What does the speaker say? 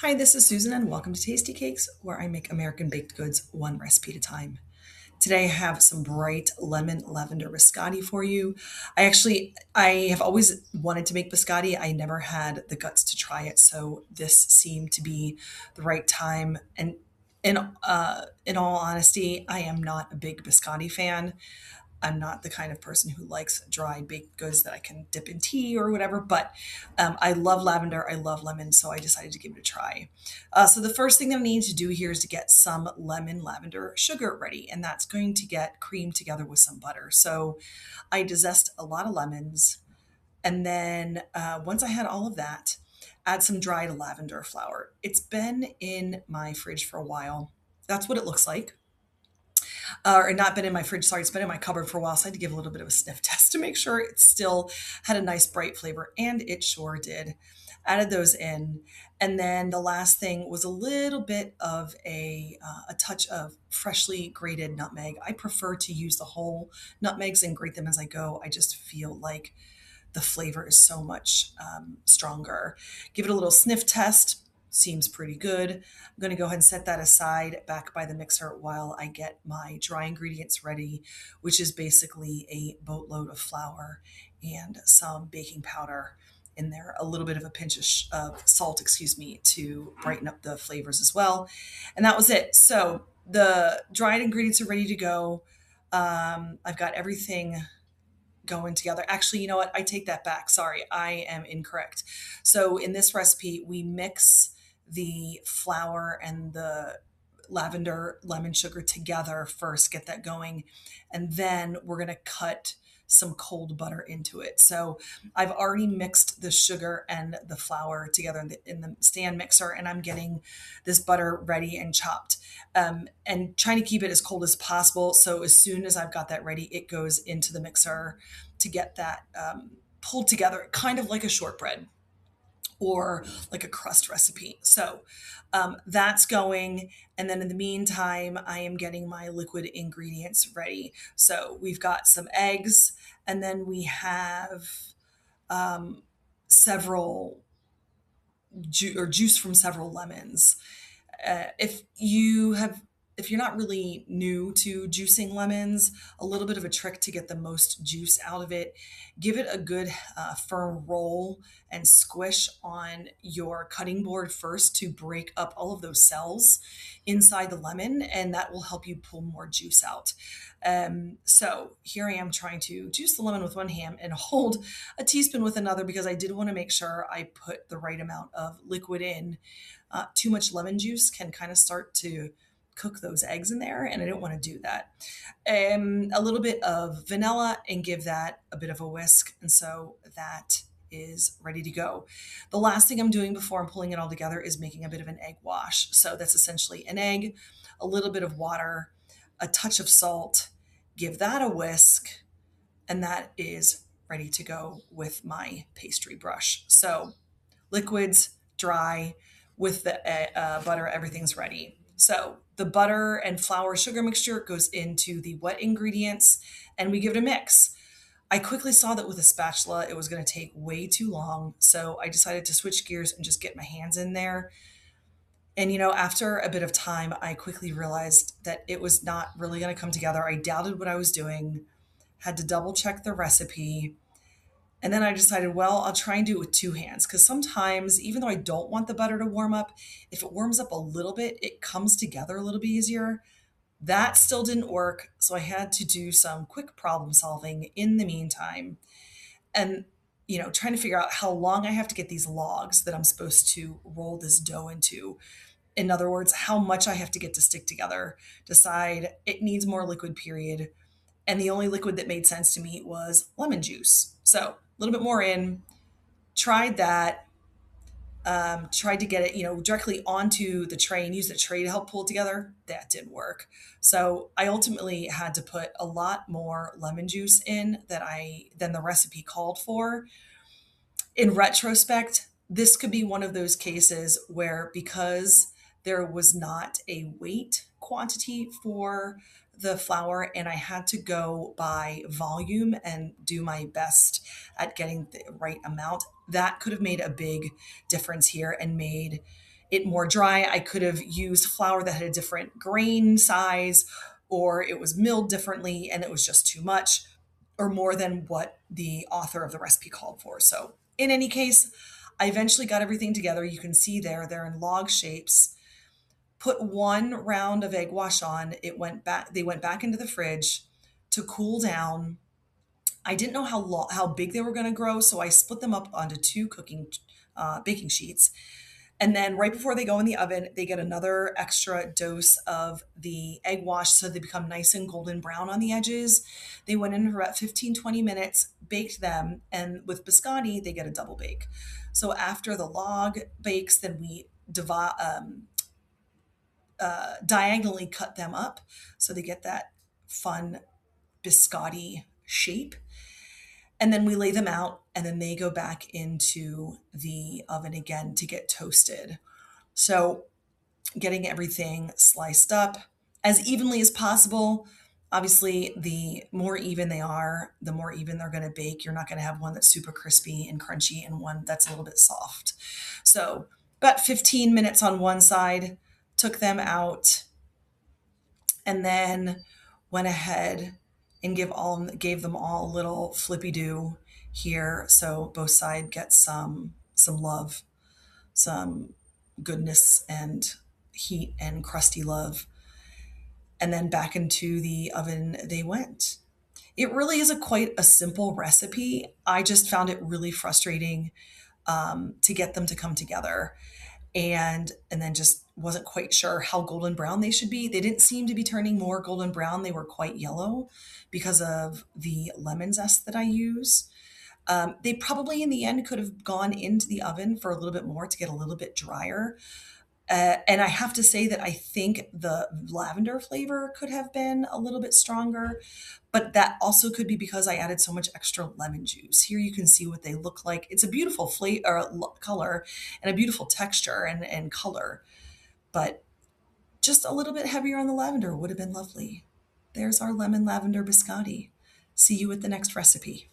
Hi, this is Susan, and welcome to Tasty Cakes, where I make American baked goods one recipe at a time. Today I have some bright lemon lavender biscotti for you. I have always wanted to make biscotti. I never had the guts to try it, so this seemed to be the right time. And in all honesty, I am not a big biscotti fan. I'm not the kind of person who likes dry baked goods that I can dip in tea or whatever, but I love lavender. I love lemon, so I decided to give it a try. So the first thing that I need to do here is to get some lemon lavender sugar ready, and that's going to get creamed together with some butter. So I zest a lot of lemons, and then once I had all of that, add some dried lavender flower. It's been in my fridge for a while. That's what it looks like, or not been in my fridge, sorry, it's been in my cupboard for a while. So I had to give a little bit of a sniff test to make sure it still had a nice bright flavor, and it sure did. Added those in. And then the last thing was a little bit of a touch of freshly grated nutmeg. I prefer to use the whole nutmegs and grate them as I go. I just feel like the flavor is so much stronger. Give it a little sniff test. Seems pretty good. I'm going to go ahead and set that aside back by the mixer while I get my dry ingredients ready, which is basically a boatload of flour and some baking powder in there, a little bit of a pinch of salt, to brighten up the flavors as well. And that was it. So the dried ingredients are ready to go. I've got everything going together. Actually, you know what? I take that back. Sorry, I am incorrect. So in this recipe, we mix the flour and the lavender lemon sugar together first, get that going, and then we're going to cut some cold butter into it. So I've already mixed the sugar and the flour together in the stand mixer, and I'm getting this butter ready and chopped, and trying to keep it as cold as possible. So as soon as I've got that ready, it goes into the mixer to get that pulled together, kind of like a shortbread or like a crust recipe. So that's going. And then in the meantime, I am getting my liquid ingredients ready. So we've got some eggs, and then we have um, several juice from several lemons. If you're not really new to juicing lemons, a little bit of a trick to get the most juice out of it, give it a good firm roll and squish on your cutting board first to break up all of those cells inside the lemon, and that will help you pull more juice out. So here I am trying to juice the lemon with one hand and hold a teaspoon with another, because I did want to make sure I put the right amount of liquid in. Too much lemon juice can kind of start to cook those eggs in there, and I don't want to do that. A little bit of vanilla and give that a bit of a whisk, and so that is ready to go. The last thing I'm doing before I'm pulling it all together is making a bit of an egg wash. So that's essentially an egg, a little bit of water, a touch of salt, give that a whisk, and that is ready to go with my pastry brush. So liquids, dry, with the butter, everything's ready. So the butter and flour sugar mixture goes into the wet ingredients, and we give it a mix. I quickly saw that with a spatula, it was going to take way too long. So I decided to switch gears and just get my hands in there. And, after a bit of time, I quickly realized that it was not really going to come together. I doubted what I was doing, had to double check the recipe. And then I decided, well, I'll try and do it with two hands, because sometimes, even though I don't want the butter to warm up, if it warms up a little bit, it comes together a little bit easier. That still didn't work. So I had to do some quick problem solving in the meantime. And, trying to figure out how long I have to get these logs that I'm supposed to roll this dough into. In other words, how much I have to get to stick together. Decide it needs more liquid, period. And the only liquid that made sense to me was lemon juice. So a little bit more in, tried that, tried to get it, directly onto the tray and use the tray to help pull it together. That didn't work. So I ultimately had to put a lot more lemon juice in than the recipe called for. In retrospect, this could be one of those cases where, because there was not a weight quantity for the flour and I had to go by volume and do my best at getting the right amount, that could have made a big difference here and made it more dry. I could have used flour that had a different grain size, or it was milled differently and it was just too much or more than what the author of the recipe called for. So, in any case, I eventually got everything together. You can see there, they're in log shapes. Put one round of egg wash on. They went back into the fridge to cool down. I didn't know how big they were going to grow, so I split them up onto two baking sheets. And then right before they go in the oven, they get another extra dose of the egg wash so they become nice and golden brown on the edges. They went in for about 15-20 minutes, baked them, and with biscotti, they get a double bake. So after the log bakes, then we diagonally cut them up so they get that fun biscotti shape. And then we lay them out, and then they go back into the oven again to get toasted. So, getting everything sliced up as evenly as possible. Obviously, the more even they are, the more even they're going to bake. You're not going to have one that's super crispy and crunchy and one that's a little bit soft. So, about 15 minutes on one side, took them out, and then went ahead and gave them all a little flippy do here, so both sides get some love, some goodness and heat and crusty love. And then back into the oven they went. It really is a quite a simple recipe. I just found it really frustrating to get them to come together, and then just wasn't quite sure how golden brown they should be. They didn't seem to be turning more golden brown. They were quite yellow because of the lemon zest that I use. They probably in the end could have gone into the oven for a little bit more to get a little bit drier. And I have to say that I think the lavender flavor could have been a little bit stronger, but that also could be because I added so much extra lemon juice. Here you can see what they look like. It's a beautiful color and a beautiful texture and color, but just a little bit heavier on the lavender would have been lovely. There's our lemon lavender biscotti. See you at the next recipe.